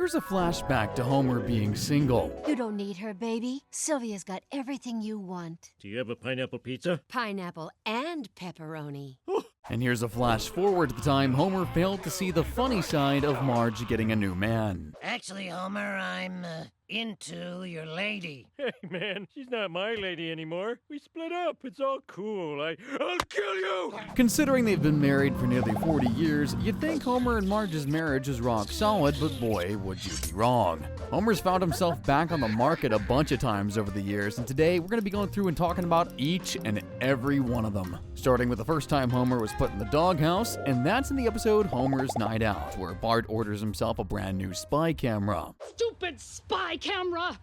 Here's a flashback to Homer being single. You don't need her, baby. Sylvia's got everything you want. Do you have a pineapple pizza? Pineapple and pepperoni. And here's a flash forward to the time Homer failed to see the funny side of Marge getting a new man. Actually, Homer, I'm into your lady. Hey, man, she's not my lady anymore. We split up. It's all cool. I'll kill you! Considering they've been married for nearly 40 years, you'd think Homer and Marge's marriage is rock solid, but boy, would you be wrong. Homer's found himself back on the market a bunch of times over the years, and today we're going to be going through and talking about each and every one of them. Starting with the first time Homer was put in the doghouse, and that's in the episode Homer's Night Out, where Bart orders himself a brand new spy camera. Stupid spy camera!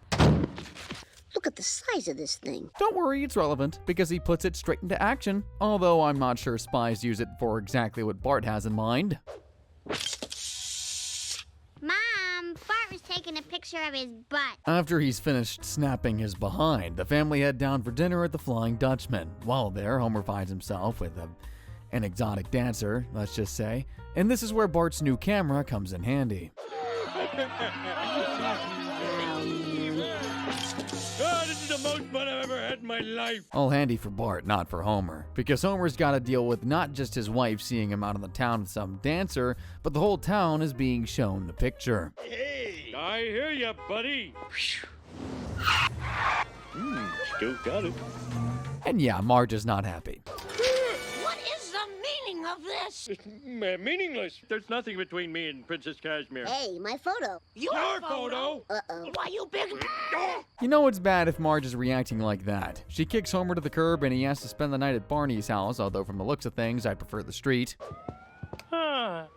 Look at the size of this thing. Don't worry, it's relevant, because he puts it straight into action, although I'm not sure spies use it for exactly what Bart has in mind. Mom, Bart was taking a picture of his butt. After he's finished snapping his behind, the family head down for dinner at the Flying Dutchman. While there, Homer finds himself with an exotic dancer, let's just say, and this is where Bart's new camera comes in handy. This is the most fun I've ever had in my life. All handy for Bart, not for Homer, because Homer's got to deal with not just his wife seeing him out in the town with some dancer, but the whole town is being shown the picture. Hey, I hear ya, buddy. Still got it. And yeah, Marge is not happy. What is the meaning of this? It's meaningless. There's nothing between me and Princess Cashmere. Hey, my photo. Your photo? Uh-oh. Why, you big... You know it's bad if Marge is reacting like that. She kicks Homer to the curb and he has to spend the night at Barney's house, although from the looks of things, I prefer the street.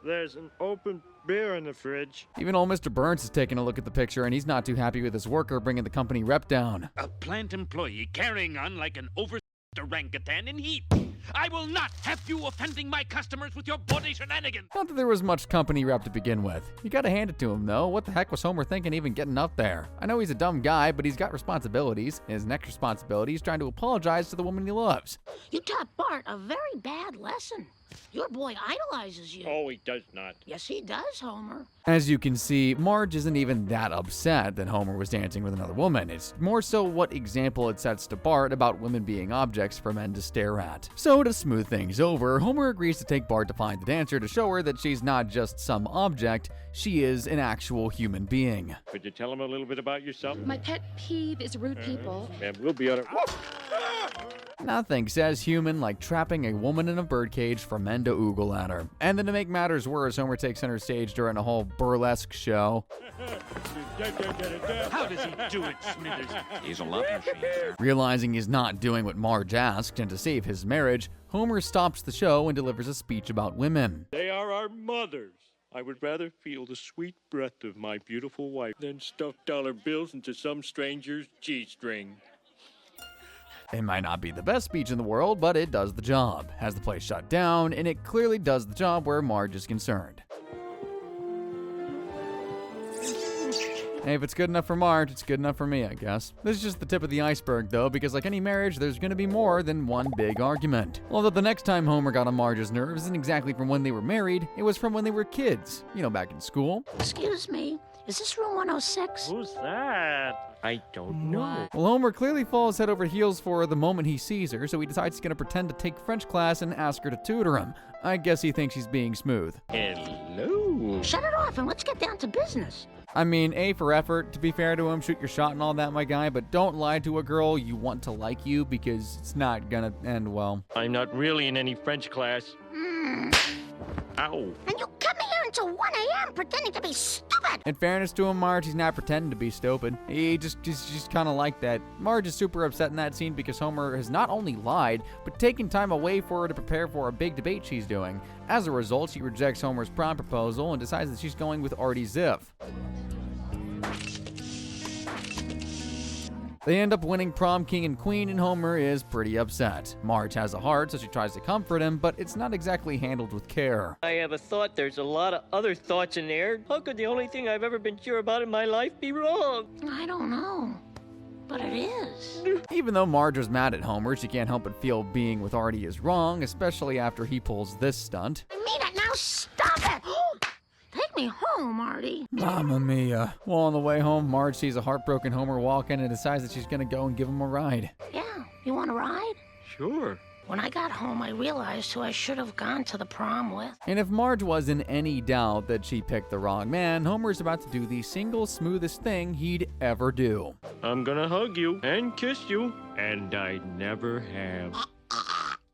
There's an open beer in the fridge. Even old Mr. Burns is taking a look at the picture and he's not too happy with his worker bringing the company rep down. A plant employee carrying on like an overstuffed orangutan in heat. I will not have you offending my customers with your body shenanigans. Not that there was much company rep to begin with. You gotta hand it to him though. What the heck was Homer thinking even getting up there? I know he's a dumb guy, but he's got responsibilities. His next responsibility is trying to apologize to the woman he loves. You taught Bart a very bad lesson. Your boy idolizes you. Oh, he does not. Yes, he does, Homer. As you can see, Marge isn't even that upset that Homer was dancing with another woman. It's more so what example it sets to Bart about women being objects for men to stare at. So to smooth things over, Homer agrees to take Bart to find the dancer to show her that she's not just some object, she is an actual human being. Could you tell him a little bit about yourself? My pet peeve is rude people. And we'll be on it. Nothing says human like trapping a woman in a birdcage for men to oogle at her. And then to make matters worse, Homer takes center stage during a whole burlesque show. How does he do it, Smithers? He's a love machine, sir. Realizing he's not doing what Marge asked, and to save his marriage, Homer stops the show and delivers a speech about women. They are our mothers. I would rather feel the sweet breath of my beautiful wife than stuff dollar bills into some stranger's G-string. It might not be the best speech in the world, but it does the job. Has the place shut down, and it clearly does the job where Marge is concerned. Hey, if it's good enough for Marge, it's good enough for me, I guess. This is just the tip of the iceberg, though, because like any marriage, there's gonna be more than one big argument. Although the next time Homer got on Marge's nerves isn't exactly from when they were married, it was from when they were kids. You know, back in school. Excuse me, is this room 106? Who's that? I don't know. Well, Homer clearly falls head over heels for her the moment he sees her, so he decides he's gonna pretend to take French class and ask her to tutor him. I guess he thinks he's being smooth. Hello. Shut it off and let's get down to business. I mean, A for effort, to be fair to him, shoot your shot and all that, my guy, but don't lie to a girl you want to like you because it's not gonna end well. I'm not really in any French class. Ow. And you kept me here until 1 a.m. pretending to be stupid. In fairness to him, Marge, he's not pretending to be stupid. He's just kind of like that. Marge is super upset in that scene because Homer has not only lied, but taken time away for her to prepare for a big debate she's doing. As a result, she rejects Homer's prom proposal and decides that she's going with Artie Ziff. They end up winning prom king and queen, and Homer is pretty upset. Marge has a heart, so she tries to comfort him, but it's not exactly handled with care. I have a thought. There's a lot of other thoughts in there. How could the only thing I've ever been sure about in my life be wrong? I don't know, but it is. Even though Marge was mad at Homer, she can't help but feel being with Artie is wrong, especially after he pulls this stunt. I mean it, now stop it! Take me home, Marty. Mamma mia. Well, on the way home, Marge sees a heartbroken Homer walk in and decides that she's gonna go and give him a ride. Yeah, you want to ride? Sure. When I got home, I realized who I should have gone to the prom with. And if Marge was in any doubt that she picked the wrong man, Homer's about to do the single smoothest thing he'd ever do. I'm gonna hug you and kiss you, and I never have.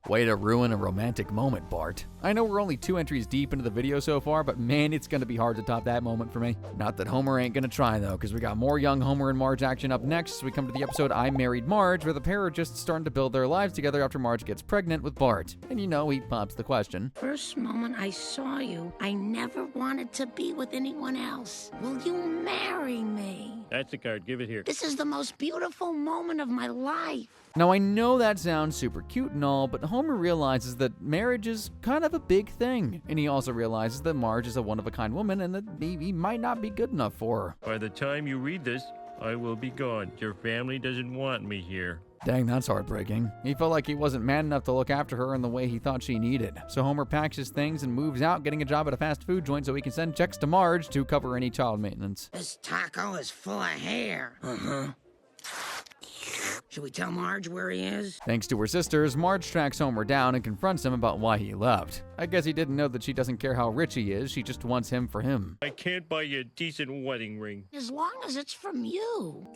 Way to ruin a romantic moment, Bart. I know we're only 2 entries deep into the video so far, but man, it's gonna be hard to top that moment for me. Not that Homer ain't gonna try though, because we got more young Homer and Marge action up next as we come to the episode I Married Marge, where the pair are just starting to build their lives together after Marge gets pregnant with Bart. And you know, he pops the question. First moment I saw you, I never wanted to be with anyone else. Will you marry me? That's the card. Give it here. This is the most beautiful moment of my life. Now I know that sounds super cute and all, but Homer realizes that marriage is kind of a big thing. And he also realizes that Marge is a one-of-a-kind woman and that he might not be good enough for her. By the time you read this, I will be gone. Your family doesn't want me here. Dang, that's heartbreaking. He felt like he wasn't man enough to look after her in the way he thought she needed. So Homer packs his things and moves out, getting a job at a fast food joint so he can send checks to Marge to cover any child maintenance. This taco is full of hair. Should we tell Marge where he is? Thanks to her sisters, Marge tracks Homer down and confronts him about why he left. I guess he didn't know that she doesn't care how rich he is, she just wants him for him. I can't buy you a decent wedding ring. As long as it's from you.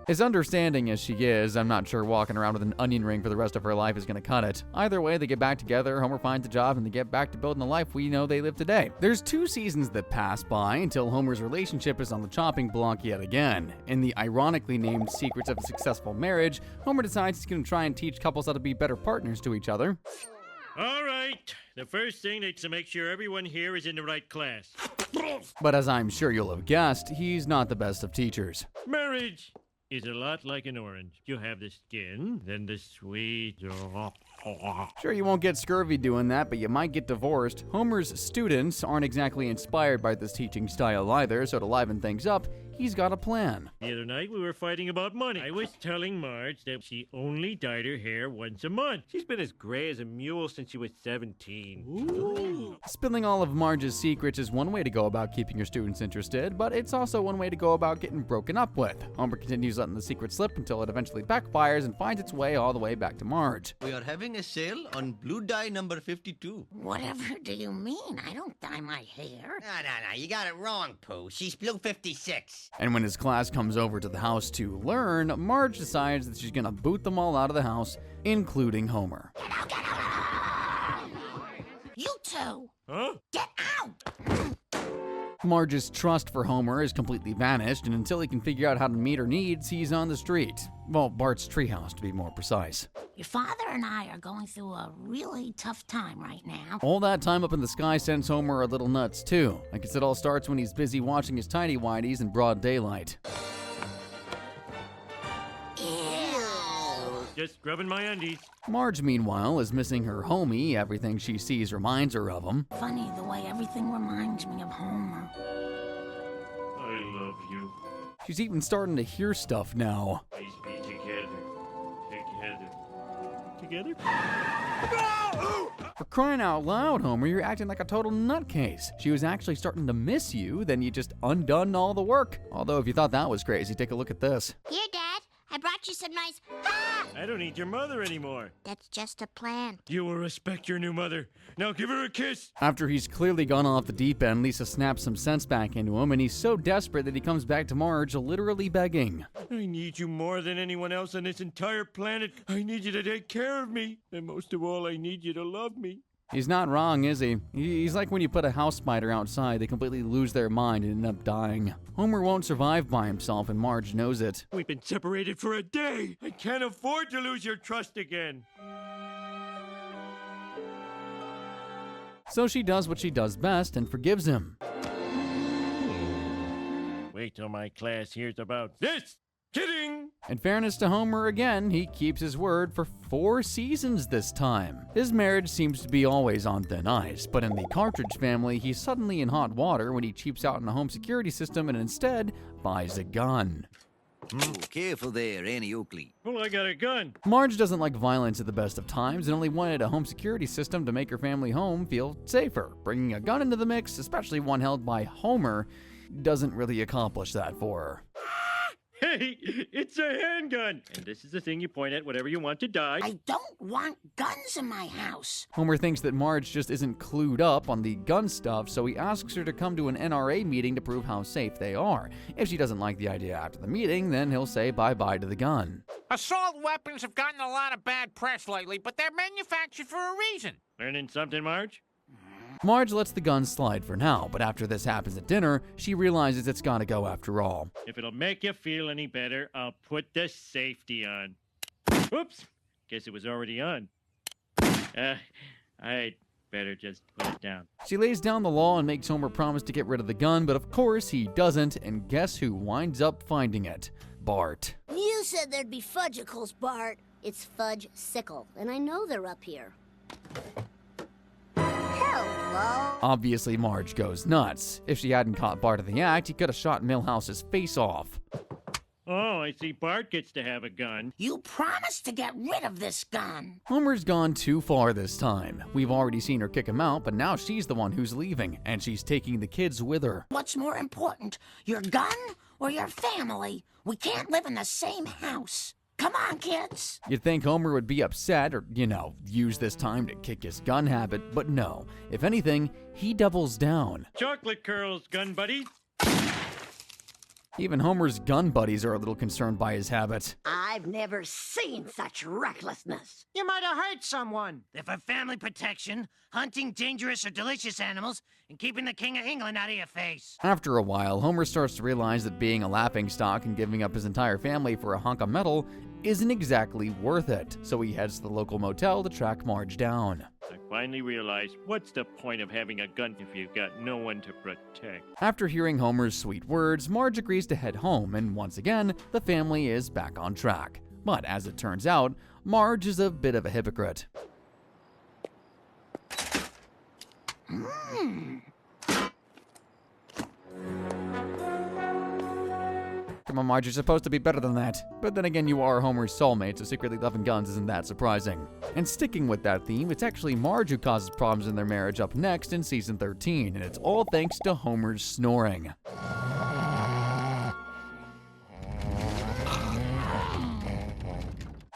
As understanding as she is, I'm not sure walking around with an onion ring for the rest of her life is gonna cut it. Either way, they get back together, Homer finds a job, and they get back to building the life we know they live today. There's 2 seasons that pass by until Homer's relationship is on the chopping block yet again. In the ironically named Secrets of a Successful Marriage, Homer decides he's gonna try and teach couples how to be better partners to each other. All right. The first thing is to make sure everyone here is in the right class. But as I'm sure you'll have guessed, he's not the best of teachers. Marriage is a lot like an orange. You have the skin, then the sweet. Sure, you won't get scurvy doing that, but you might get divorced. Homer's students aren't exactly inspired by this teaching style either, so to liven things up, he's got a plan. The other night we were fighting about money. I was telling Marge that she only dyed her hair once a month. She's been as gray as a mule since she was 17. Ooh. Spilling all of Marge's secrets is one way to go about keeping your students interested, but it's also one way to go about getting broken up with. Homer continues letting the secret slip until it eventually backfires and finds its way all the way back to Marge. We are having a sale on blue dye number 52. Whatever do you mean? I don't dye my hair. No, you got it wrong, Pooh. She's blue 56. And when his class comes over to the house to learn, Marge decides that she's gonna boot them all out of the house, including Homer. You two! Huh? Get out! Marge's trust for Homer is completely vanished, and until he can figure out how to meet her needs, he's on the street. Well, Bart's treehouse, to be more precise. Your father and I are going through a really tough time right now. All that time up in the sky sends Homer a little nuts, too. I guess it all starts when he's busy watching his tighty-whities in broad daylight. Just scrubbing my undies. Marge, meanwhile, is missing her homie. Everything she sees reminds her of him. Funny the way everything reminds me of Homer. I love you. She's even starting to hear stuff now. Please be together. Together? For crying out loud, Homer, you're acting like a total nutcase. She was actually starting to miss you, then you just undone all the work. Although if you thought that was crazy, take a look at this. Here, Dad. I brought you some nice... I don't need your mother anymore. That's just a plan. You will respect your new mother. Now give her a kiss. After he's clearly gone off the deep end, Lisa snaps some sense back into him, and he's so desperate that he comes back to Marge, literally begging. I need you more than anyone else on this entire planet. I need you to take care of me. And most of all, I need you to love me. He's not wrong, is he? He's like when you put a house spider outside, they completely lose their mind and end up dying. Homer won't survive by himself, and Marge knows it. We've been separated for a day. I can't afford to lose your trust again. So she does what she does best and forgives him. Wait till my class hears about this. Kidding! In fairness to Homer, again, he keeps his word for 4 seasons this time. His marriage seems to be always on thin ice, but in the Cartridge family, he's suddenly in hot water when he cheaps out on a home security system and instead buys a gun. Careful there, Annie Oakley. Well, I got a gun. Marge doesn't like violence at the best of times and only wanted a home security system to make her family home feel safer. Bringing a gun into the mix, especially one held by Homer, doesn't really accomplish that for her. Hey, it's a handgun. And this is the thing you point at whenever you want to die. I don't want guns in my house. Homer thinks that Marge just isn't clued up on the gun stuff, so he asks her to come to an NRA meeting to prove how safe they are. If she doesn't like the idea after the meeting, then he'll say bye-bye to the gun. Assault weapons have gotten a lot of bad press lately, but they're manufactured for a reason. Learning something, Marge? Marge lets the gun slide for now, but after this happens at dinner, she realizes it's gotta go after all. If it'll make you feel any better, I'll put the safety on. Oops. Guess it was already on. I'd better just put it down. She lays down the law and makes Homer promise to get rid of the gun, but of course he doesn't, and guess who winds up finding it? Bart. You said there'd be fudgicles, Bart. It's Fudge Sickle, and I know they're up here. Hello? Obviously, Marge goes nuts. If she hadn't caught Bart in the act, he could have shot Milhouse's face off. Oh, I see Bart gets to have a gun. You promised to get rid of this gun. Homer's gone too far this time. We've already seen her kick him out, but now she's the one who's leaving, and she's taking the kids with her. What's more important, your gun or your family? We can't live in the same house. Come on, kids. You'd think Homer would be upset or, use this time to kick his gun habit, but no. If anything, he doubles down. Chocolate curls, gun buddy. Even Homer's gun buddies are a little concerned by his habit. I've never seen such recklessness. You might have hurt someone. They're for family protection, hunting dangerous or delicious animals, and keeping the King of England out of your face. After a while, Homer starts to realize that being a laughingstock and giving up his entire family for a hunk of metal isn't exactly worth it, so he heads to the local motel to track Marge down. I finally realized, what's the point of having a gun if you've got no one to protect? After hearing Homer's sweet words, Marge agrees to head home, and once again, the family is back on track. But as it turns out, Marge is a bit of a hypocrite. Come on, Marge, you're supposed to be better than that. But then again, you are Homer's soulmate, so secretly loving guns isn't that surprising. And sticking with that theme, it's actually Marge who causes problems in their marriage up next in season 13, and it's all thanks to Homer's snoring.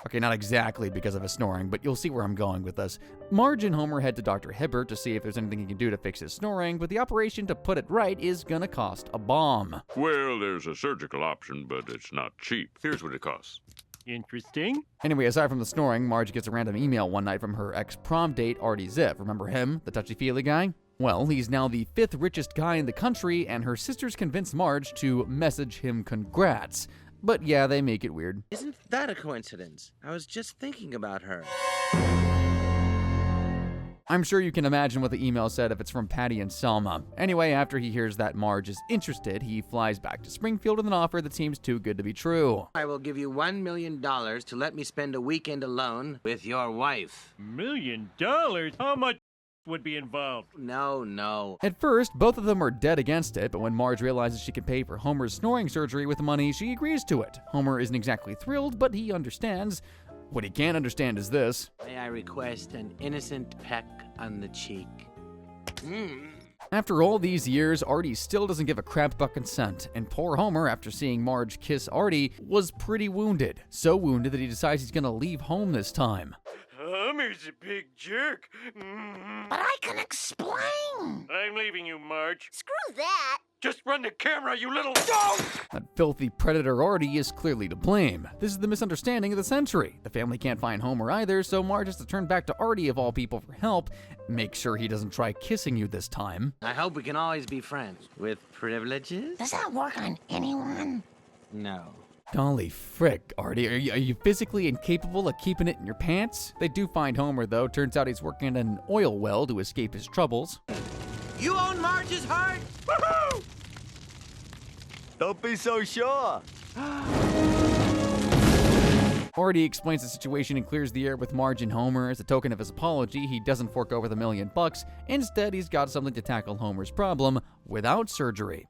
Okay, not exactly because of his snoring, but you'll see where I'm going with this. Marge and Homer head to Dr. Hibbert to see if there's anything he can do to fix his snoring, but the operation to put it right is gonna cost a bomb. Well, there's a surgical option, but it's not cheap. Here's what it costs. Interesting. Anyway, aside from the snoring, Marge gets a random email one night from her ex-prom date, Artie Ziff. Remember him, the touchy-feely guy? Well, he's now the 5th richest guy in the country, and her sisters convince Marge to message him congrats. But yeah, they make it weird. Isn't that a coincidence? I was just thinking about her. I'm sure you can imagine what the email said if it's from Patty and Selma. Anyway, after he hears that Marge is interested, he flies back to Springfield with an offer that seems too good to be true. I will give you $1 million to let me spend a weekend alone with your wife. $1 million? How much would be involved? No. At first, both of them are dead against it, but when Marge realizes she can pay for Homer's snoring surgery with the money, she agrees to it. Homer isn't exactly thrilled, but he understands. What he can't understand is this. May I request an innocent peck on the cheek? After all these years, Artie still doesn't give a crap about consent, and poor Homer, after seeing Marge kiss Artie, was pretty wounded. So wounded that he decides he's gonna leave home this time. Homer's a big jerk. But I can explain. I'm leaving you, Marge. Screw that. Just run the camera, you little dog! That filthy predator Artie is clearly to blame. This is the misunderstanding of the century. The family can't find Homer either, so Marge has to turn back to Artie of all people for help. Make sure he doesn't try kissing you this time. I hope we can always be friends. With privileges? Does that work on anyone? No. Golly frick, Artie, are you physically incapable of keeping it in your pants? They do find Homer, though. Turns out he's working at an oil well to escape his troubles. You own Marge's heart? Woohoo! Don't be so sure. Artie explains the situation and clears the air with Marge and Homer. As a token of his apology, he doesn't fork over the $1 million. Instead, he's got something to tackle Homer's problem without surgery.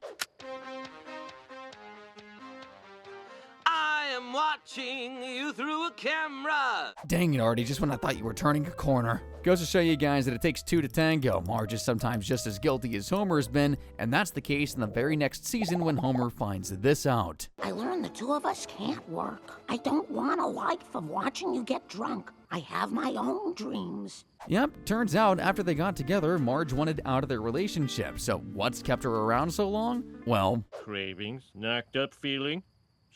watching you through a camera. Dang it, Artie, just when I thought you were turning a corner. Goes to show you guys that it takes two to tango. Marge is sometimes just as guilty as Homer has been, and that's the case in the very next season when Homer finds this out. I learned the two of us can't work. I don't want a life of watching you get drunk. I have my own dreams. Yep, turns out after they got together, Marge wanted out of their relationship. So what's kept her around so long? Well, cravings, knocked up feeling.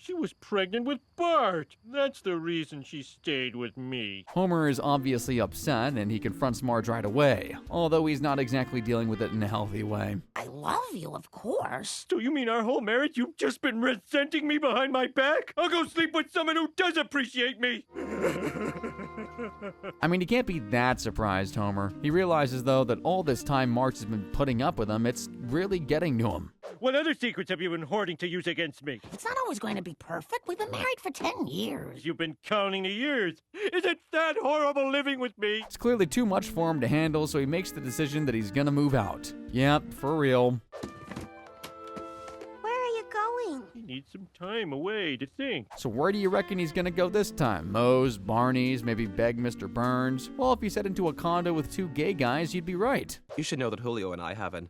She was pregnant with Bart. That's the reason she stayed with me. Homer is obviously upset and he confronts Marge right away, although he's not exactly dealing with it in a healthy way. I love you, of course. So you mean our whole marriage you've just been resenting me behind my back? I'll go sleep with someone who does appreciate me. I mean, he can't be that surprised, Homer. He realizes, though, that all this time Marge has been putting up with him, it's really getting to him. What other secrets have you been hoarding to use against me? It's not always going to be perfect. We've been married for 10 years. You've been counting the years. Is it that horrible living with me? It's clearly too much for him to handle, so he makes the decision that he's gonna move out. Yep, for real. Where are you going? He needs some time away to think. So where do you reckon he's gonna go this time? Moe's, Barney's, maybe beg Mr. Burns? Well, if he said into a condo with two gay guys, you'd be right. You should know that Julio and I have an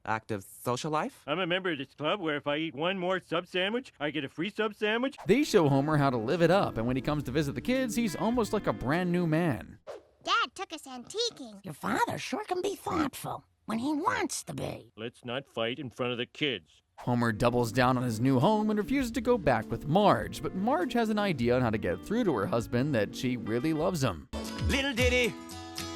active social life. I'm a member of this club where if I eat one more sub sandwich, I get a free sub sandwich. They show Homer how to live it up, and when he comes to visit the kids, he's almost like a brand new man. Dad took us antiquing. Your father sure can be thoughtful when he wants to be. Let's not fight in front of the kids. Homer doubles down on his new home and refuses to go back with Marge, but Marge has an idea on how to get through to her husband that she really loves him. Little ditty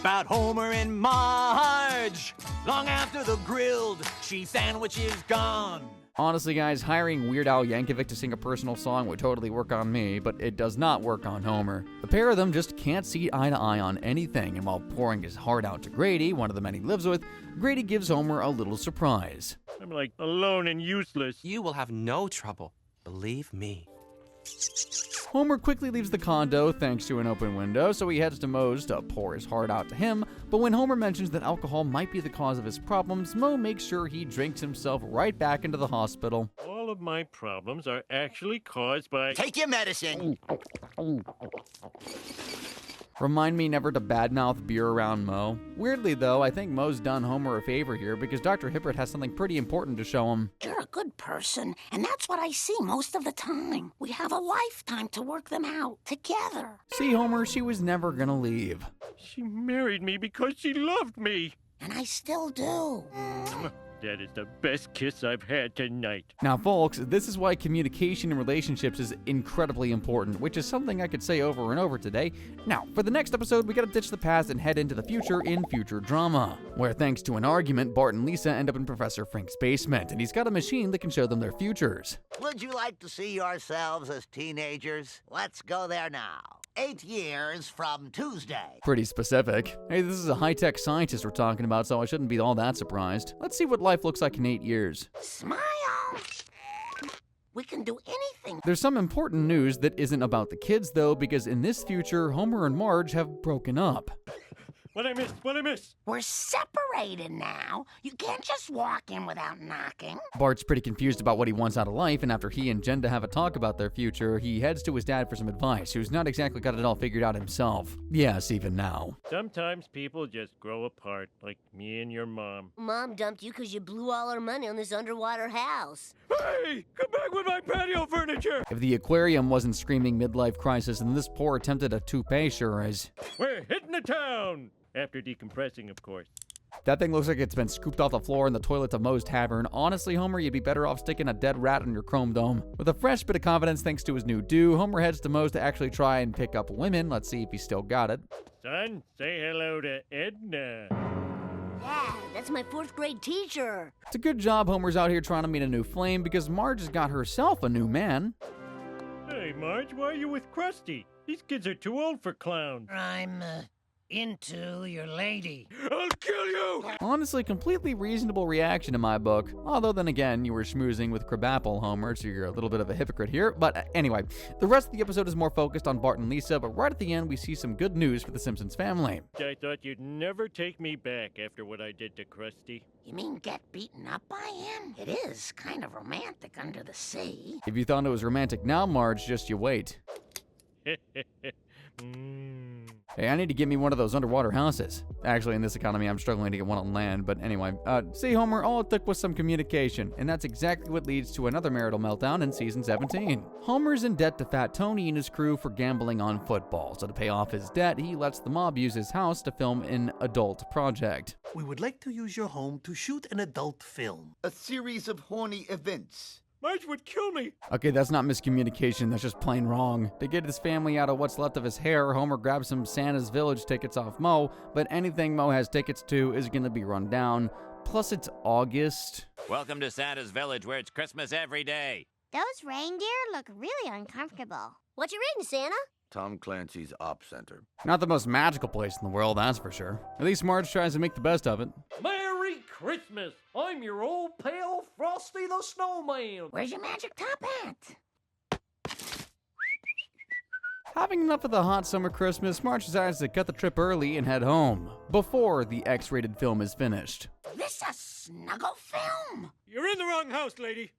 about Homer and Marge. Long after the grilled cheese sandwich is gone. Honestly, guys, hiring Weird Al Yankovic to sing a personal song would totally work on me, but it does not work on Homer. The pair of them just can't see eye to eye on anything, and while pouring his heart out to Grady, one of the men he lives with, Grady gives Homer a little surprise. I'm like alone and useless. You will have no trouble, believe me. Homer quickly leaves the condo thanks to an open window, so he heads to Moe's to pour his heart out to him, but when Homer mentions that alcohol might be the cause of his problems, Moe makes sure he drinks himself right back into the hospital. All of my problems are actually caused by... Take your medicine. Remind me never to badmouth beer around Moe. Weirdly, though, I think Moe's done Homer a favor here because Dr. Hibbert has something pretty important to show him. You're a good person, and that's what I see most of the time. We have a lifetime to work them out together. See, Homer, she was never gonna leave. She married me because she loved me. And I still do. That is the best kiss I've had tonight. Now, folks, this is why communication in relationships is incredibly important, which is something I could say over and over today. Now, for the next episode, we gotta ditch the past and head into the future in future drama, where thanks to an argument, Bart and Lisa end up in Professor Frink's basement, and he's got a machine that can show them their futures. Would you like to see yourselves as teenagers? Let's go there now. 8 years from Tuesday. Pretty specific. Hey, this is a high-tech scientist we're talking about, so I shouldn't be all that surprised. Let's see what life looks like in 8 years. Smile! We can do anything. There's some important news that isn't about the kids, though, because in this future, Homer and Marge have broken up. What I miss? What I miss? We're separated now. You can't just walk in without knocking. Bart's pretty confused about what he wants out of life, and after he and Jenda have a talk about their future, he heads to his dad for some advice, who's not exactly got it all figured out himself. Yes, even now. Sometimes people just grow apart, like me and your mom. Mom dumped you because you blew all her money on this underwater house. Hey, come back with my patio furniture! If the aquarium wasn't screaming midlife crisis, then this poor attempt at a toupee sure is. We're hitting the town! After decompressing, of course. That thing looks like it's been scooped off the floor in the toilets of Moe's Tavern. Honestly, Homer, you'd be better off sticking a dead rat on your chrome dome. With a fresh bit of confidence thanks to his new do, Homer heads to Moe's to actually try and pick up women. Let's see if he's still got it. Son, say hello to Edna. Dad, that's my 4th grade teacher. It's a good job Homer's out here trying to meet a new flame because Marge has got herself a new man. Hey, Marge, why are you with Krusty? These kids are too old for clowns. I'm, into your lady. I'll kill you! Honestly, completely reasonable reaction in my book. Although then again, you were schmoozing with Crabapple, Homer, so you're a little bit of a hypocrite here. But anyway, the rest of the episode is more focused on Bart and Lisa, but right at the end, we see some good news for the Simpsons family. I thought you'd never take me back after what I did to Krusty. You mean get beaten up by him? It is kind of romantic under the sea. If you thought it was romantic now, Marge, just you wait. Hey, I need to get me one of those underwater houses. Actually, in this economy, I'm struggling to get one on land, but anyway. See, Homer, all it took was some communication, and that's exactly what leads to another marital meltdown in season 17. Homer's in debt to Fat Tony and his crew for gambling on football, so to pay off his debt, he lets the mob use his house to film an adult project. We would like to use your home to shoot an adult film. A series of horny events. Marge would kill me. Okay, that's not miscommunication, that's just plain wrong. To get his family out of what's left of his hair, Homer grabs some Santa's Village tickets off Moe, but anything Moe has tickets to is gonna be run down. Plus, it's August. Welcome to Santa's Village, where it's Christmas every day. Those reindeer look really uncomfortable. What you reading, Santa? Tom Clancy's Op Center. Not the most magical place in the world, that's for sure. At least Marge tries to make the best of it. Merry Christmas! I'm your old pal, Frosty the Snowman. Where's your magic top hat? Having enough of the hot summer Christmas, Marge decides to cut the trip early and head home, before the X-rated film is finished. This a snuggle film? You're in the wrong house, lady.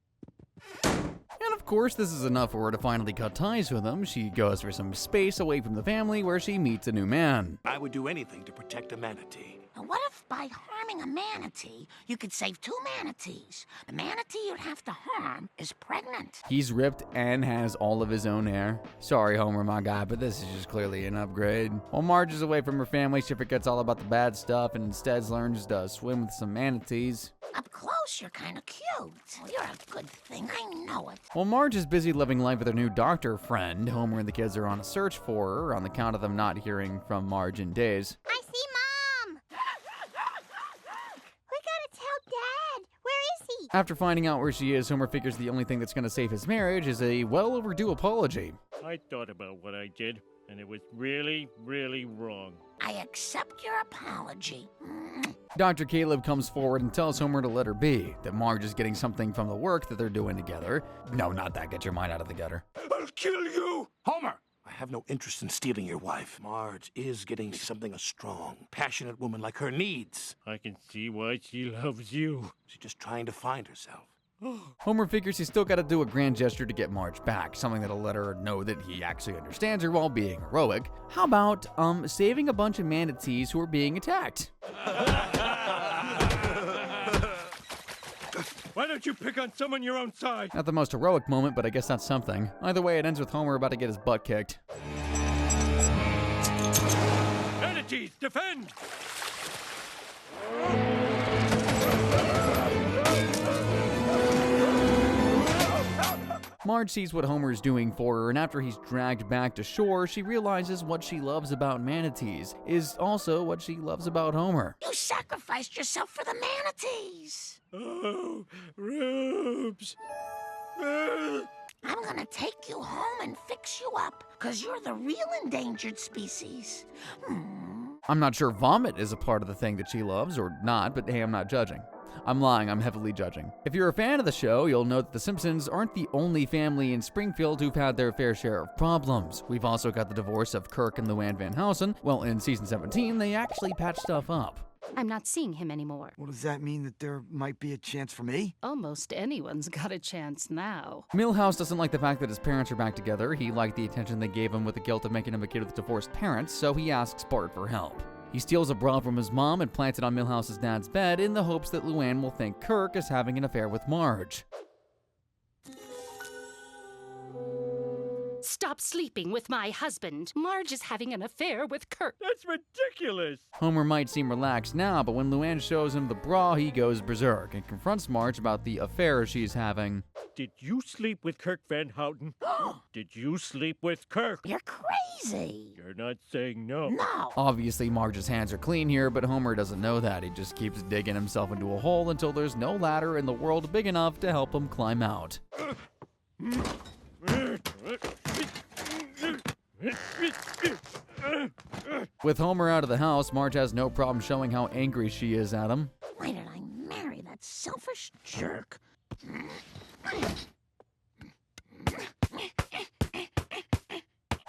And of course, this is enough for her to finally cut ties with him. She goes for some space away from the family where she meets a new man. I would do anything to protect a manatee. Now, what if by harming a manatee, you could save 2 manatees? The manatee you'd have to harm is pregnant. He's ripped and has all of his own hair. Sorry, Homer, my guy, but this is just clearly an upgrade. While Marge is away from her family, she forgets all about the bad stuff and instead learns to swim with some manatees. Up close, you're kind of cute. Well, you're a good thing, I know it. While Marge is busy living life with her new doctor friend, Homer and the kids are on a search for her on the count of them not hearing from Marge in days. I see Mom! We gotta tell Dad! Where is he? After finding out where she is, Homer figures the only thing that's going to save his marriage is a well overdue apology. I thought about what I did, and it was really, really wrong. I accept your apology. Dr. Caleb comes forward and tells Homer to let her be, that Marge is getting something from the work that they're doing together. No, not that. Get your mind out of the gutter. I'll kill you! Homer! I have no interest in stealing your wife. Marge is getting something a strong, passionate woman like her needs. I can see why she loves you. She's just trying to find herself. Homer figures he's still got to do a grand gesture to get Marge back, something that'll let her know that he actually understands her while being heroic. How about, saving a bunch of manatees who are being attacked? Why don't you pick on someone your own size? Not the most heroic moment, but I guess that's something. Either way, it ends with Homer about to get his butt kicked. Manatees, defend! Marge sees what Homer is doing for her, and after he's dragged back to shore, she realizes what she loves about manatees is also what she loves about Homer. You sacrificed yourself for the manatees. Oh, Rubes. I'm gonna take you home and fix you up, 'cause you're the real endangered species. I'm not sure vomit is a part of the thing that she loves or not, but hey, I'm not judging. I'm lying, I'm heavily judging. If you're a fan of the show, you'll know that the Simpsons aren't the only family in Springfield who've had their fair share of problems. We've also got the divorce of Kirk and Luann Van Housen. Well, in season 17, they actually patched stuff up. I'm not seeing him anymore. Well, does that mean that there might be a chance for me? Almost anyone's got a chance now. Milhouse doesn't like the fact that his parents are back together. He liked the attention they gave him with the guilt of making him a kid with divorced parents, so he asks Bart for help. He steals a bra from his mom and plants it on Milhouse's dad's bed in the hopes that Luann will think Kirk is having an affair with Marge. Stop sleeping with my husband. Marge is having an affair with Kirk. That's ridiculous. Homer might seem relaxed now, but when Luann shows him the bra, he goes berserk and confronts Marge about the affair she's having. Did you sleep with Kirk Van Houten? Did you sleep with Kirk? You're crazy. You're not saying no. No. Obviously, Marge's hands are clean here, but Homer doesn't know that. He just keeps digging himself into a hole until there's no ladder in the world big enough to help him climb out. With Homer out of the house, Marge has no problem showing how angry she is at him. Why did I marry that selfish jerk?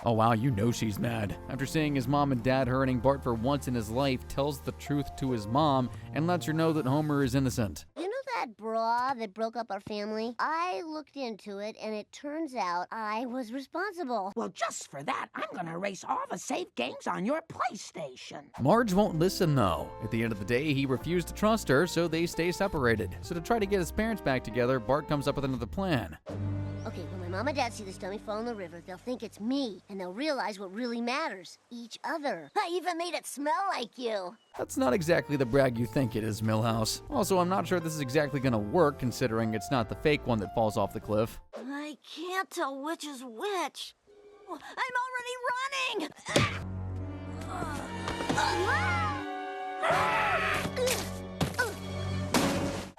Oh wow, you know she's mad. After seeing his mom and dad hurting, Bart for once in his life tells the truth to his mom and lets her know that Homer is innocent. You know that bra that broke up our family? I looked into it, and it turns out I was responsible. Well, just for that, I'm gonna erase all the saved games on your PlayStation. Marge won't listen though. At the end of the day, he refused to trust her, so they stay separated. So to try to get his parents back together, Bart comes up with another plan. Okay, when my mom and dad see this dummy fall in the river, they'll think it's me, and they'll realize what really matters. Each other. I even made it smell like you. That's not exactly the brag you think it is, Milhouse. Also, I'm not sure this is exactly gonna work, considering it's not the fake one that falls off the cliff. I can't tell which is which. I'm already running!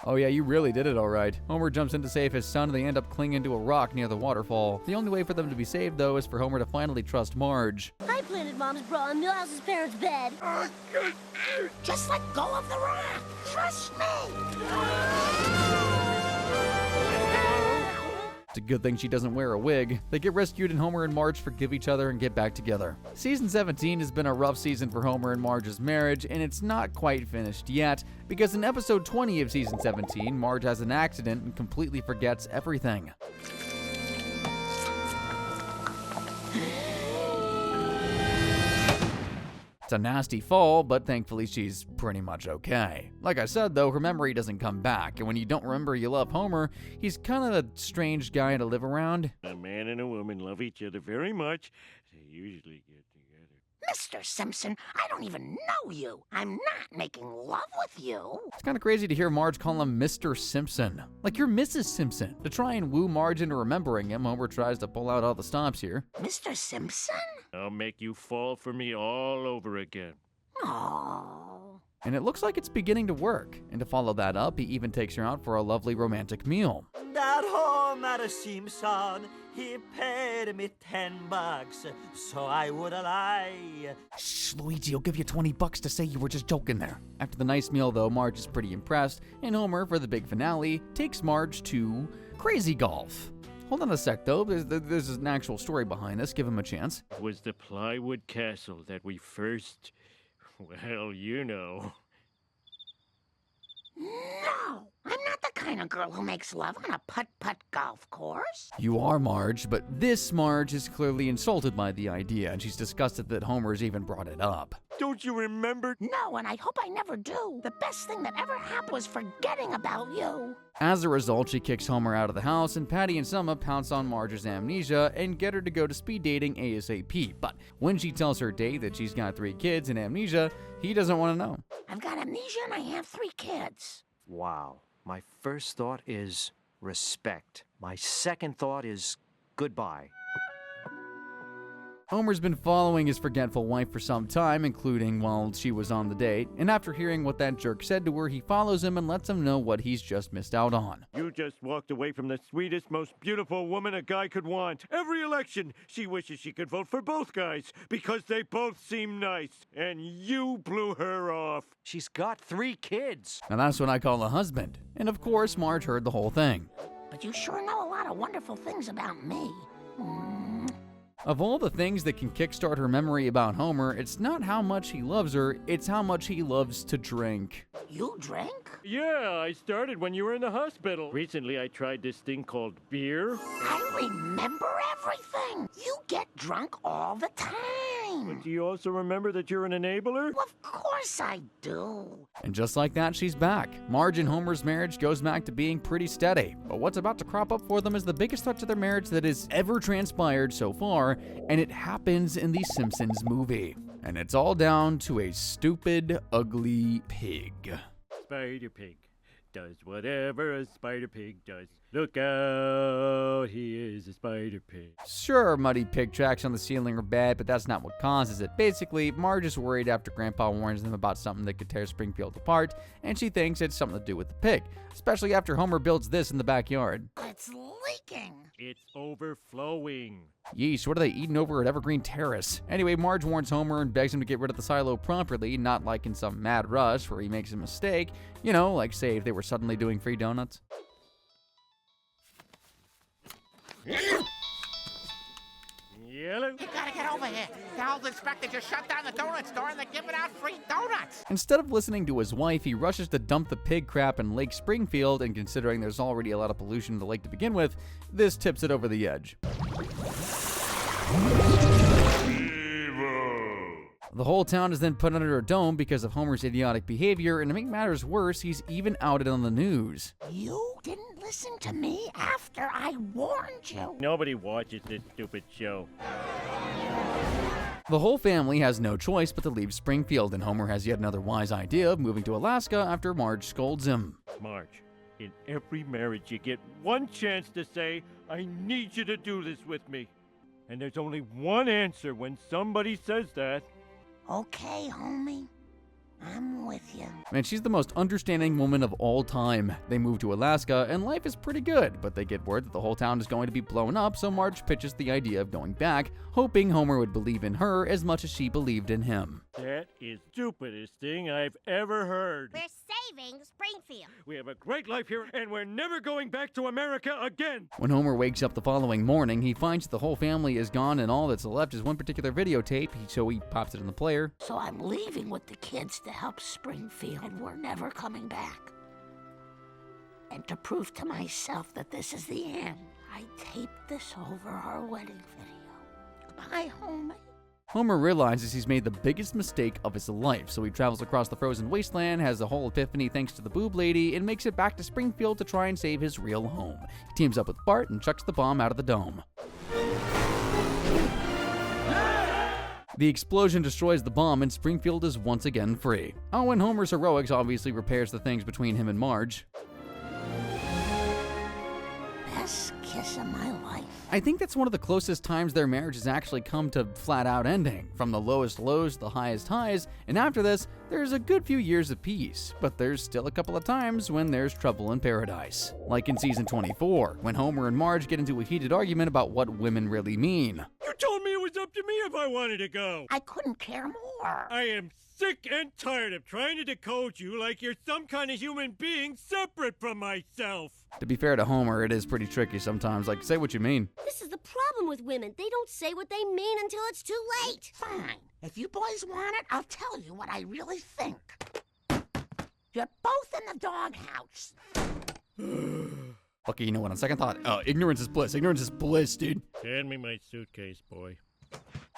Oh yeah, you really did it all right. Homer jumps in to save his son and they end up clinging to a rock near the waterfall. The only way for them to be saved, though, is for Homer to finally trust Marge. I planted Mom's bra on Milhouse's parents' bed. Just let go of the rock. Trust me. It's a good thing she doesn't wear a wig. They get rescued and Homer and Marge forgive each other and get back together. Season 17 has been a rough season for Homer and Marge's marriage, and it's not quite finished yet, because in episode 20 of season 17, Marge has an accident and completely forgets everything. It's a nasty fall, but thankfully she's pretty much okay. Like I said though, her memory doesn't come back, and when you don't remember you love Homer, he's kind of a strange guy to live around. A man and a woman love each other very much. They usually get together. Mr. Simpson, I don't even know you. I'm not making love with you. It's kind of crazy to hear Marge call him Mr. Simpson. Like you're Mrs. Simpson. To try and woo Marge into remembering him, Homer tries to pull out all the stops here. Mr. Simpson? I'll make you fall for me all over again. Oh. And it looks like it's beginning to work. And to follow that up, he even takes her out for a lovely romantic meal. That Homer Simpson, he paid me $10, so I would lie. Shh, Luigi, I'll give you $20 to say you were just joking there. After the nice meal, though, Marge is pretty impressed, and Homer, for the big finale, takes Marge to Crazy Golf. Hold on a sec, though. There's an actual story behind this. Give him a chance. It was the plywood castle that we first... Well, you know. No, I'm not the kind of girl who makes love on a putt-putt golf course. You are Marge, but this Marge is clearly insulted by the idea, and she's disgusted that Homer's even brought it up. Don't you remember? No, and I hope I never do. The best thing that ever happened was forgetting about you. As a result, she kicks Homer out of the house, and Patty and Selma pounce on Marge's amnesia and get her to go to speed dating ASAP. But when she tells her date that she's got 3 kids and amnesia, he doesn't want to know. I've got amnesia and I have 3 kids. Wow. My first thought is respect. My second thought is goodbye. Homer's been following his forgetful wife for some time, including while she was on the date, and after hearing what that jerk said to her, he follows him and lets him know what he's just missed out on. You just walked away from the sweetest, most beautiful woman a guy could want. Every election, she wishes she could vote for both guys because they both seem nice, and you blew her off. She's got 3 kids. Now that's what I call a husband. And of course, Marge heard the whole thing. But you sure know a lot of wonderful things about me. Of all the things that can kickstart her memory about Homer, it's not how much he loves her, it's how much he loves to drink. You drink? Yeah, I started when you were in the hospital. Recently, I tried this thing called beer. I remember everything. You get drunk all the time. But do you also remember that you're an enabler? Well, of course I do. And just like that, she's back. Marge and Homer's marriage goes back to being pretty steady. But what's about to crop up for them is the biggest threat to their marriage that has ever transpired so far, and it happens in the Simpsons movie. And it's all down to a stupid, ugly pig. Spider Pig does whatever a spider pig does. Look out, he is a spider pig. Sure, muddy pig tracks on the ceiling are bad, but that's not what causes it. Basically, Marge is worried after Grandpa warns them about something that could tear Springfield apart, and she thinks it's something to do with the pig, especially after Homer builds this in the backyard. It's leaking. It's overflowing. Yeesh, what are they eating over at Evergreen Terrace? Anyway, Marge warns Homer and begs him to get rid of the silo properly, not like in some mad rush where he makes a mistake. You know, like say if they were suddenly doing free donuts. Yellow? You gotta get over here. The health inspector just shut down the donut store and they're giving out free donuts. Instead of listening to his wife, he rushes to dump the pig crap in Lake Springfield, and considering there's already a lot of pollution in the lake to begin with, this tips it over the edge. The whole town is then put under a dome because of Homer's idiotic behavior, and to make matters worse, he's even outed on the news. You didn't listen to me after I warned you. Nobody watches this stupid show. The whole family has no choice but to leave Springfield, and Homer has yet another wise idea of moving to Alaska after Marge scolds him. Marge, in every marriage you get one chance to say, I need you to do this with me. And there's only one answer when somebody says that. Okay, homie. I'm with you. Man, she's the most understanding woman of all time. They move to Alaska, and life is pretty good, but they get word that the whole town is going to be blown up, so Marge pitches the idea of going back, hoping Homer would believe in her as much as she believed in him. That is the stupidest thing I've ever heard. We're saving Springfield. We have a great life here, and we're never going back to America again. When Homer wakes up the following morning, he finds that the whole family is gone, and all that's left is one particular videotape, so he pops it in the player. So I'm leaving with the kids to help Springfield, and we're never coming back. And to prove to myself that this is the end, I taped this over our wedding video. Goodbye, homie. Homer realizes he's made the biggest mistake of his life, so he travels across the frozen wasteland, has a whole epiphany thanks to the boob lady, and makes it back to Springfield to try and save his real home. He teams up with Bart and chucks the bomb out of the dome. The explosion destroys the bomb, and Springfield is once again free. Oh, and Homer's heroics obviously repairs the things between him and Marge. Best kiss of my life. I think that's one of the closest times their marriage has actually come to flat-out ending, from the lowest lows to the highest highs, and after this, there's a good few years of peace, but there's still a couple of times when there's trouble in paradise. Like in season 24, when Homer and Marge get into a heated argument about what women really mean. You told me it was up to me if I wanted to go. I couldn't care more. I am sick and tired of trying to decode you like you're some kind of human being separate from myself. To be fair to Homer, it is pretty tricky sometimes, like, say what you mean. This is the problem with women. They don't say what they mean until it's too late. Fine. If you boys want it, I'll tell you what I really think. You're both in the doghouse. Okay, you know what, on second thought, ignorance is bliss. Ignorance is bliss, dude. Hand me my suitcase, boy.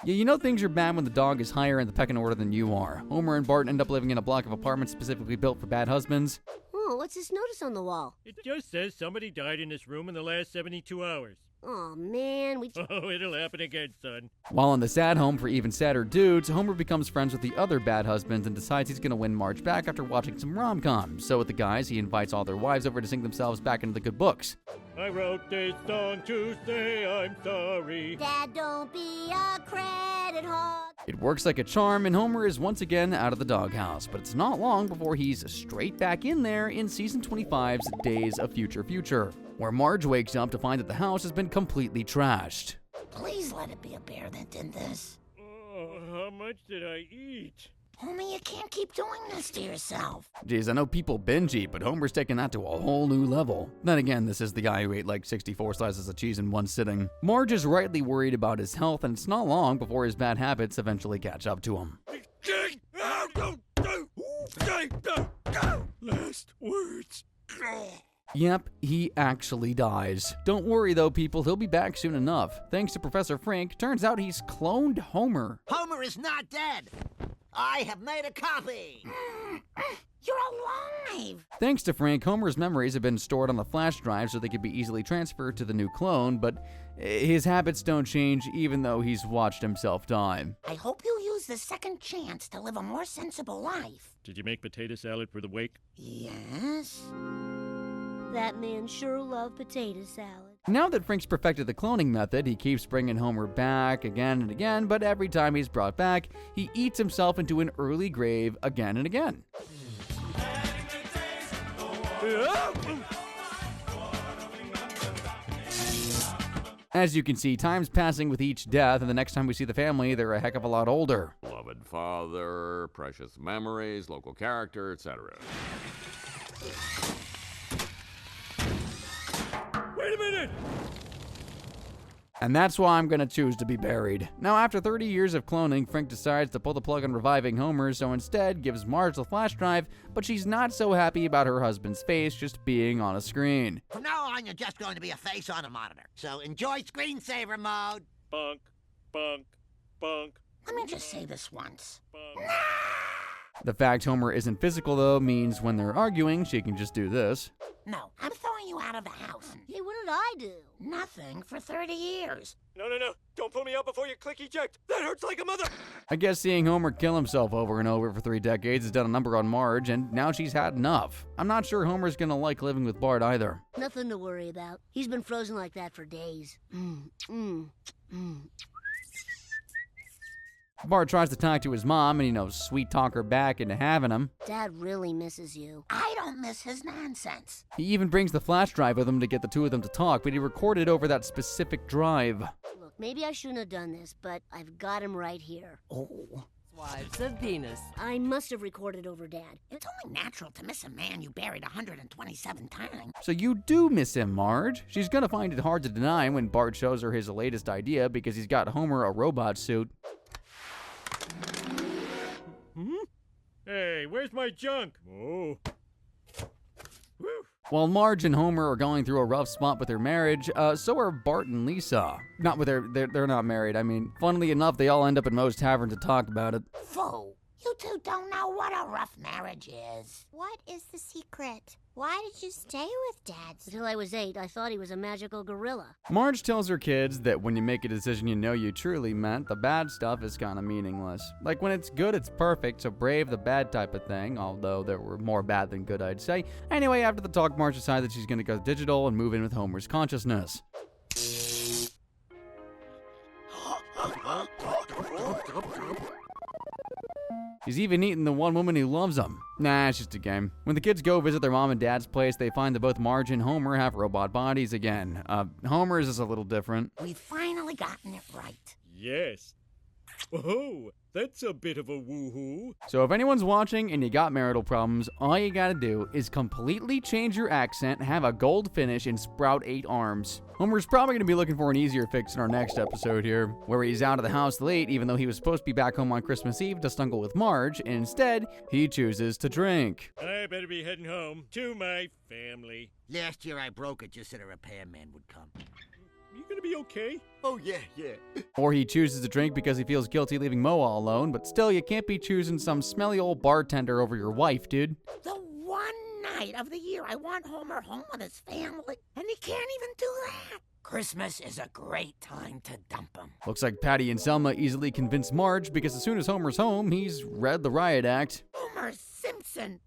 Yeah, you know things are bad when the dog is higher in the pecking order than you are. Homer and Bart end up living in a block of apartments specifically built for bad husbands. Oh, what's this notice on the wall? It just says somebody died in this room in the last 72 hours. Oh, man, Oh, it'll happen again, son. While in the sad home for even sadder dudes, Homer becomes friends with the other bad husbands and decides he's gonna win Marge back after watching some rom-coms. So with the guys, he invites all their wives over to sing themselves back into the good books. I wrote this song to say I'm sorry. Dad, don't be a credit hog. It works like a charm, and Homer is once again out of the doghouse, but it's not long before he's straight back in there in season 25's Days of Future Future, where Marge wakes up to find that the house has been completely trashed. Please let it be a bear that did this. Oh, how much did I eat? Homie, you can't keep doing this to yourself. Geez, I know people binge eat, but Homer's taking that to a whole new level. Then again, this is the guy who ate like 64 slices of cheese in one sitting. Marge is rightly worried about his health, and it's not long before his bad habits eventually catch up to him. Last words. Yep, he actually dies. Don't worry though, people, he'll be back soon enough. Thanks to Professor Frank, turns out he's cloned Homer. Homer is not dead. I have made a copy. You're alive. Thanks to Frank, Homer's memories have been stored on the flash drive so they could be easily transferred to the new clone, but his habits don't change even though he's watched himself die. I hope you use the second chance to live a more sensible life. Did you make potato salad for the wake? Yes. That man sure loved potato salad. Now that Frank's perfected the cloning method, he keeps bringing Homer back again and again, but every time he's brought back, he eats himself into an early grave again and again. As you can see, time's passing with each death, and the next time we see the family, they're a heck of a lot older. Beloved father, precious memories, local character, etc. Wait a minute! And that's why I'm gonna choose to be buried. Now, after 30 years of cloning, Frank decides to pull the plug on reviving Homer, so instead gives Marge the flash drive, but she's not so happy about her husband's face just being on a screen. From now on, you're just going to be a face on a monitor. So enjoy screensaver mode. Bunk, bunk, bunk. Let me just say this once. The fact Homer isn't physical, though, means when they're arguing, she can just do this. No, I'm throwing you out of the house. Hey, what did I do? Nothing for 30 years. No, no, no. Don't pull me out before you click eject. That hurts like a mother. I guess seeing Homer kill himself over and over for 3 decades has done a number on Marge, and now she's had enough. I'm not sure Homer's gonna like living with Bart either. Nothing to worry about. He's been frozen like that for days. Bart tries to talk to his mom and, sweet talk her back into having him. Dad really misses you. I don't miss his nonsense. He even brings the flash drive with him to get the two of them to talk, but he recorded over that specific drive. Look, maybe I shouldn't have done this, but I've got him right here. Oh. Swipes of penis. I must have recorded over Dad. It's only natural to miss a man you buried 127 times. So you do miss him, Marge. She's gonna find it hard to deny when Bart shows her his latest idea because he's got Homer a robot suit. Hey, where's my junk? Oh. Woo. While Marge and Homer are going through a rough spot with their marriage, so are Bart and Lisa. Not with they're not married. I mean, funnily enough, they all end up in Moe's Tavern to talk about it. Fool, you two don't know what a rough marriage is. What is the secret? Why did you stay with Dad? Until I was 8, I thought he was a magical gorilla. Marge tells her kids that when you make a decision you know you truly meant, the bad stuff is kind of meaningless. Like when it's good, it's perfect, so brave the bad type of thing, although there were more bad than good, I'd say. Anyway, after the talk, Marge decides that she's going to go digital and move in with Homer's consciousness. He's even eaten the one woman who loves him. Nah, it's just a game. When the kids go visit their mom and dad's place, they find that both Marge and Homer have robot bodies again. Homer's is a little different. We've finally gotten it right. Yes. Oh, that's a bit of a woohoo. So if anyone's watching and you got marital problems, all you gotta do is completely change your accent, have a gold finish, and sprout 8 arms. Homer's probably gonna be looking for an easier fix in our next episode here, where he's out of the house late even though he was supposed to be back home on Christmas Eve to snuggle with Marge, and instead, he chooses to drink. I better be heading home to my family. Last year I broke it just so the repairman would come. You gonna be okay? Oh, yeah. Or he chooses to drink because he feels guilty leaving Mo all alone, but still, you can't be choosing some smelly old bartender over your wife, dude. The one night of the year I want Homer home with his family, and he can't even do that. Christmas is a great time to dump him. Looks like Patty and Selma easily convinced Marge because as soon as Homer's home, he's read the riot act. Homer Simpson!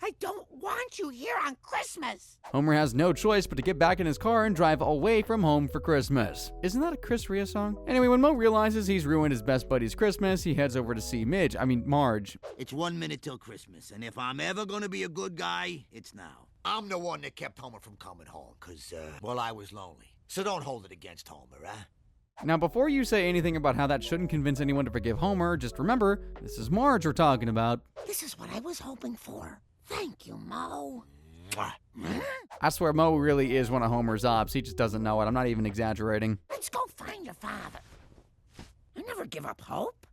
I don't want you here on Christmas! Homer has no choice but to get back in his car and drive away from home for Christmas. Isn't that a Chris Rea song? Anyway, when Mo realizes he's ruined his best buddy's Christmas, he heads over to see Marge. It's 1 minute till Christmas, and if I'm ever gonna be a good guy, it's now. I'm the one that kept Homer from coming home, 'cause, I was lonely. So don't hold it against Homer, huh? Now, before you say anything about how that shouldn't convince anyone to forgive Homer, just remember, this is Marge we're talking about. This is what I was hoping for. Thank you, Mo. I swear Mo really is one of Homer's ops. He just doesn't know it. I'm not even exaggerating. Let's go find your father. I never give up hope.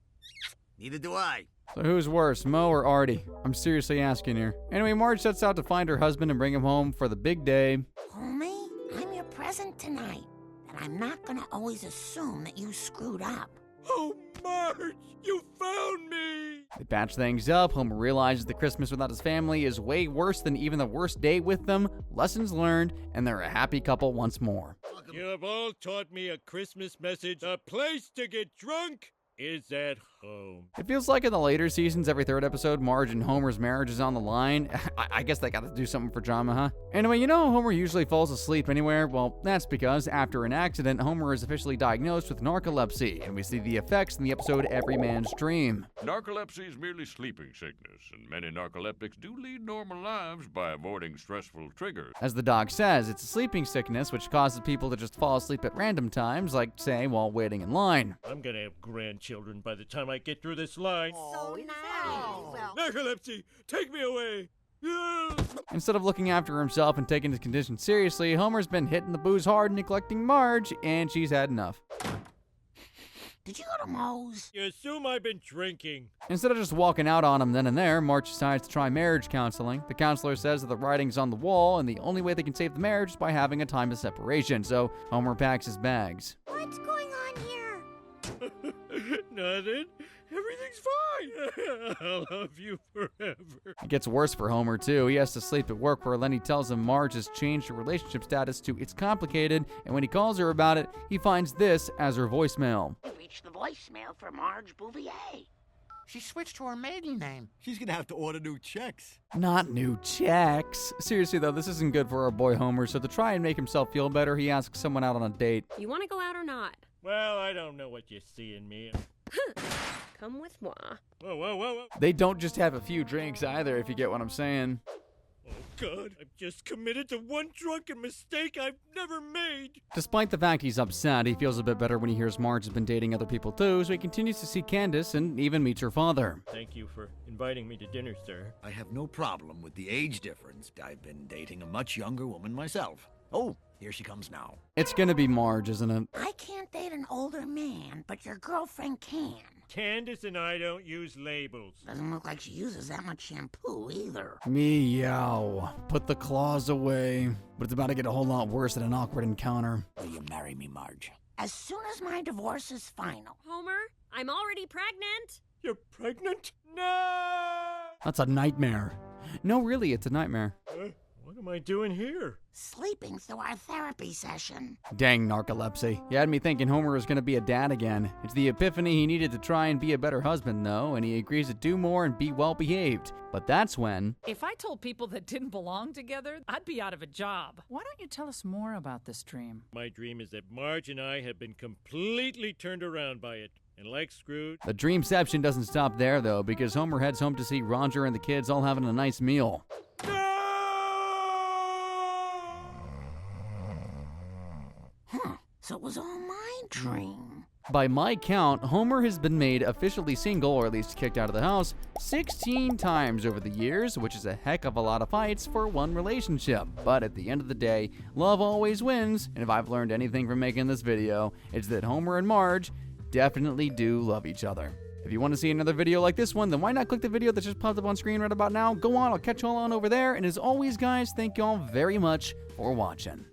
Neither do I. So who's worse, Mo or Artie? I'm seriously asking here. Anyway, Marge sets out to find her husband and bring him home for the big day. Homie, I'm your present tonight. And I'm not gonna always assume that you screwed up. Oh, Marge, you found me! They patch things up. Homer realizes that Christmas without his family is way worse than even the worst day with them. Lessons learned, and they're a happy couple once more. You have all taught me a Christmas message. A place to get drunk is at home. It feels like in the later seasons, every third episode, Marge and Homer's marriage is on the line. I guess they gotta do something for drama, huh? Anyway, you know Homer usually falls asleep anywhere? Well, that's because after an accident, Homer is officially diagnosed with narcolepsy, and we see the effects in the episode Every Man's Dream. Narcolepsy is merely sleeping sickness, and many narcoleptics do lead normal lives by avoiding stressful triggers. As the doc says, it's a sleeping sickness which causes people to just fall asleep at random times, like, say, while waiting in line. I'm gonna have grandchildren by the time I get through this line. So nice. Narcolepsy, take me away. Instead of looking after himself and taking his condition seriously, Homer's been hitting the booze hard and neglecting Marge, and she's had enough. Did you go to Moe's? You assume I've been drinking. Instead of just walking out on him then and there, Marge decides to try marriage counseling. The counselor says that the writing's on the wall, and the only way they can save the marriage is by having a time of separation, so Homer packs his bags. What's going on here? Nothing. Everything's fine. I'll love you forever. It gets worse for Homer, too. He has to sleep at work where Lenny tells him Marge has changed her relationship status to "it's complicated," and when he calls her about it, he finds this as her voicemail. You reached the voicemail for Marge Bouvier. She switched to her maiden name. She's gonna have to order new checks. Not new checks. Seriously, though, this isn't good for our boy Homer, so to try and make himself feel better, he asks someone out on a date. You want to go out or not? Well, I don't know what you see in me. Come with moi. Whoa, whoa, whoa, whoa. They don't just have a few drinks either, if you get what I'm saying. Oh, God, I've just committed to one drunken mistake I've never made. Despite the fact he's upset, he feels a bit better when he hears Marge has been dating other people too, so he continues to see Candace and even meets her father. Thank you for inviting me to dinner, sir. I have no problem with the age difference. I've been dating a much younger woman myself. Oh, here she comes now. It's gonna be Marge, isn't it? I can't date an older man, but your girlfriend can. Candace and I don't use labels. Doesn't look like she uses that much shampoo either. Meow. Put the claws away. But it's about to get a whole lot worse than an awkward encounter. Will you marry me, Marge? As soon as my divorce is final. Homer, I'm already pregnant. You're pregnant? No! That's a nightmare. No, really, it's a nightmare. What am I doing here? Sleeping through our therapy session. Dang narcolepsy. You had me thinking Homer was going to be a dad again. It's the epiphany he needed to try and be a better husband, though, and he agrees to do more and be well behaved. But that's when... If I told people that didn't belong together, I'd be out of a job. Why don't you tell us more about this dream? My dream is that Marge and I have been completely turned around by it. And like Scrooge... The dreamception doesn't stop there, though, because Homer heads home to see Roger and the kids all having a nice meal. So it was all my dream. By my count, Homer has been made officially single, or at least kicked out of the house, 16 times over the years, which is a heck of a lot of fights for one relationship. But at the end of the day, love always wins, and if I've learned anything from making this video, it's that Homer and Marge definitely do love each other. If you want to see another video like this one, then why not click the video that just popped up on screen right about now? Go on, I'll catch you all on over there, and as always, guys, thank you all very much for watching.